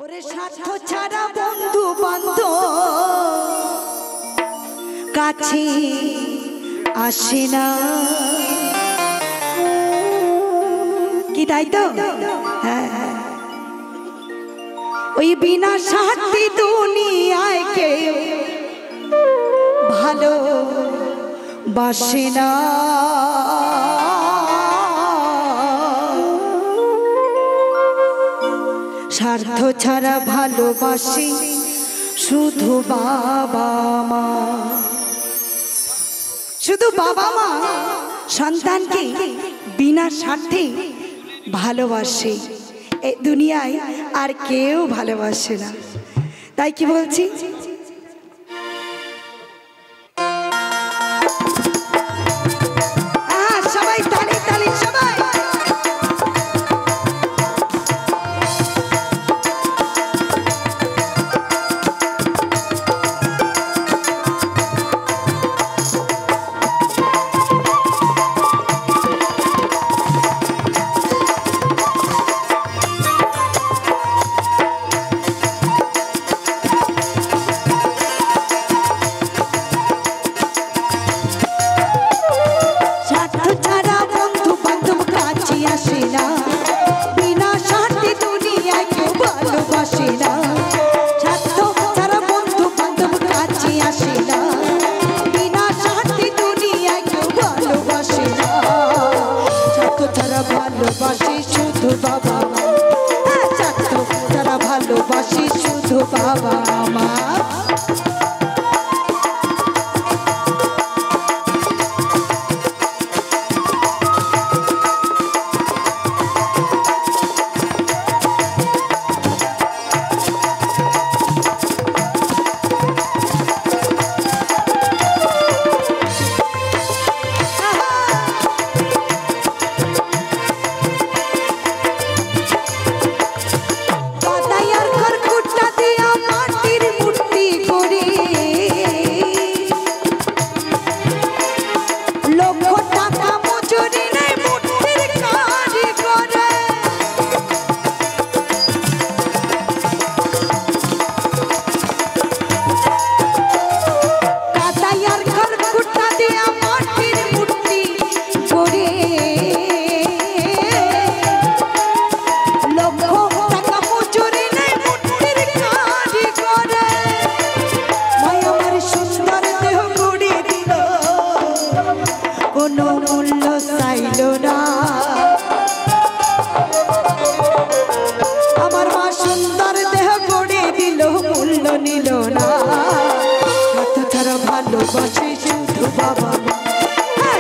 ওরে স্বার্থ ছাড়া বন্ধু বান্ধব কাছে আসে না কি তাই তো হ্যাঁ ওই বিনা স্বার্থে দুনিয়ায় কেউ ভালো বাসে না স্বার্থ ছাড়া ভালোবাসে শুধু বাবা মা শুধু বাবা মা সন্তানকে বিনা স্বার্থে ভালোবাসে এই দুনিয়ায় আর কেউ ভালোবাসে না তাই কি বলছি সবাই তালি তালি সবাই ভালোবাসি শুধু বাবা তারা ভালোবাসি শুধু বাবা মা আমার মা সুন্দর দেহ গড়ে দিল মূল্য নিল না ছাড়া ভালোবাসে শুধু বাবা মা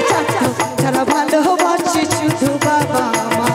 ছাড়া ভালোবাসে শুধু বাবা মা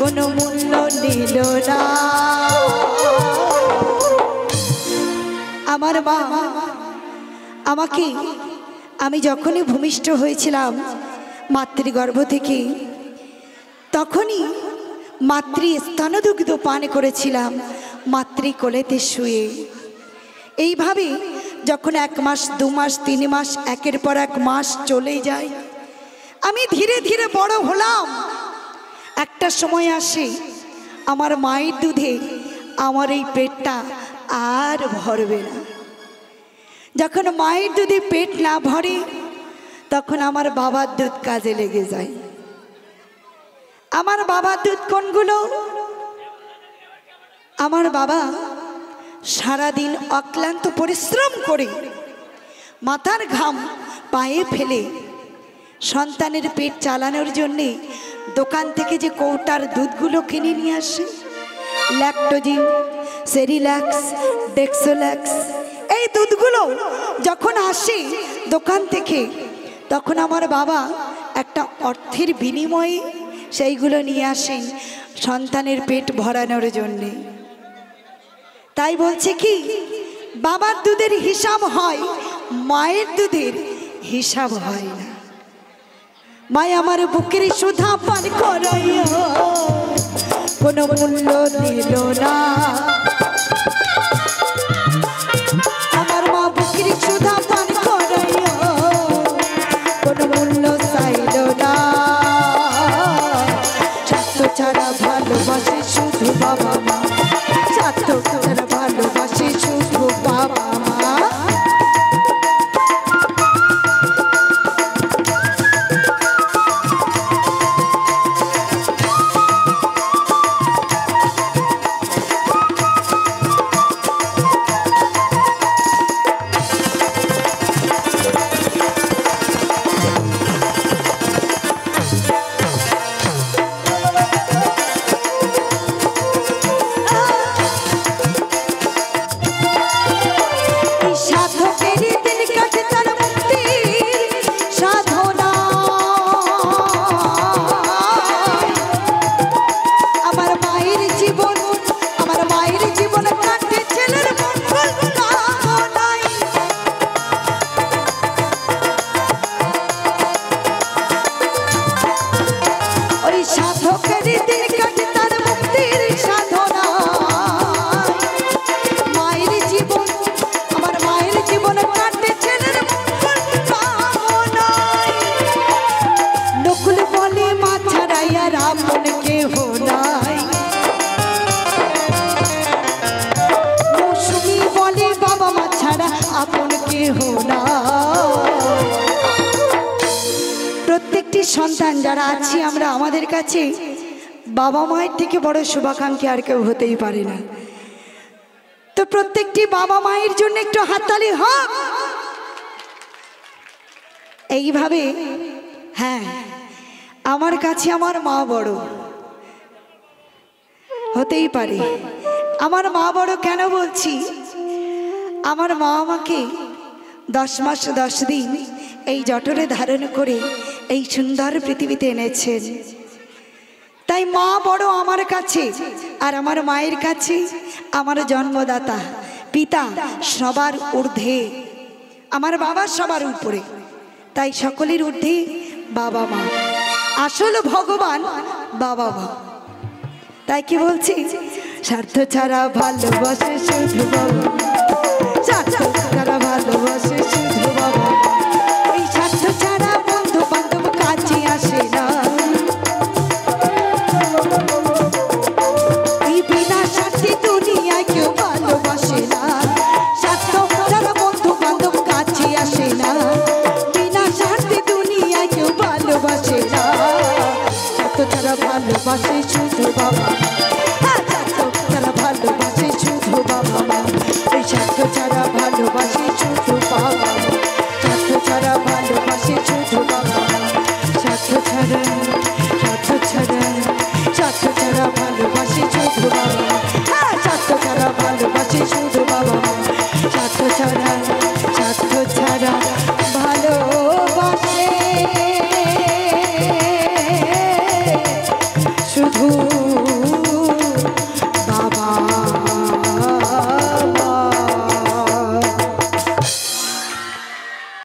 কোনো মূল্য নিল না আমার মা আমাকে আমি যখনই ভূমিষ্ঠ হয়েছিলাম মাতৃগর্ভ থেকে তখনই মাতৃ স্তনদুগ্ধ পান করেছিলাম মাতৃ কোলেতে শুয়ে এইভাবে যখন 1 মাস 2 মাস 3 মাস একের পর এক মাস চলে যায়, আমি ধীরে ধীরে বড় হলাম। একটা সময় আসে আমার মায়ের দুধে আমার এই পেটটা আর ভরবে না। যখন মায়ের দুধে পেট না ভরে তখন আমার বাবার দুধ কাজে লেগে যায়। আমার বাবার দুধ কোনগুলো? আমার বাবা সারাদিন অক্লান্ত পরিশ্রম করে মাথার ঘাম পায়ে ফেলে সন্তানের পেট চালানোর জন্যে দোকান থেকে যে কৌটার দুধগুলো কিনে নিয়ে আসে, ল্যাকটোজিন, সেরিল্যাক্স, ডেক্সোল্যাক্স, এই দুধগুলো যখন আসে দোকান থেকে, তখন আমার বাবা একটা অর্থের বিনিময়ে সেইগুলো নিয়ে আসেন সন্তানের পেট ভরানোর জন্যে। তাই বলছে কি, বাবার দুধের হিসাব হয়, মায়ের দুধের হিসাব হয় না। মায় আমার বুকের সুধা পান করাইয়া কোনো মূল্য দিল না। আমার মা বুকের সুধা পান করাইয়া কোনো মূল্য চাইল না। স্বার্থ ছাড়া ভালোবাসে শুধু বাবা মা, স্বার্থ ছাড়া ভালোবাসে শুধু বাবা মা। প্রত্যেকটি সন্তান যারা আছি আমরা, আমাদের কাছে বাবা মায়ের থেকে বড় শুভাকাঙ্ক্ষী আর কেউ হতেই পারে না। তো প্রত্যেকটি বাবা মায়ের জন্য একটু হাততালি হোক। এইভাবে হ্যাঁ, আমার কাছে আমার মা বড় হতেই পারে। আমার মা বড় কেন বলছি? আমার মা আমাকে 10 মাস 10 দিন এই জঠরে ধারণ করে এই সুন্দর পৃথিবীতে এনেছেন। তাই মা বড় আমার কাছে, আর আমার মায়ের কাছে আমার জন্মদাতা পিতা সবার ঊর্ধ্বে, আমার বাবা সবার উপরে, তাই সকলের ঊর্ধ্বে বাবা মা। আসল ভগবান বাবা মা। তাই কি বলছি, স্বার্থ ছাড়া ভালোবাসে শুধু বাবা, স্বার্থ ছাড়া ভালোবাসে শুধু বাবা। এই স্বার্থ ছাড়া বন্ধু বান্ধব কাছে আসে না, এই বিনা স্বার্থে দুনিয়ায় কেউ ভালোবাসে না। স্বার্থ ছাড়া বন্ধু বান্ধব কাছে আসে না, বিনা স্বার্থে দুনিয়ায় কেউ ভালোবাসে না। স্বার্থ ছাড়া ভালোবাসে শুধু বাবা, স্বার্থ ছাড়া ভালোবাসে শুধু বাবা মা।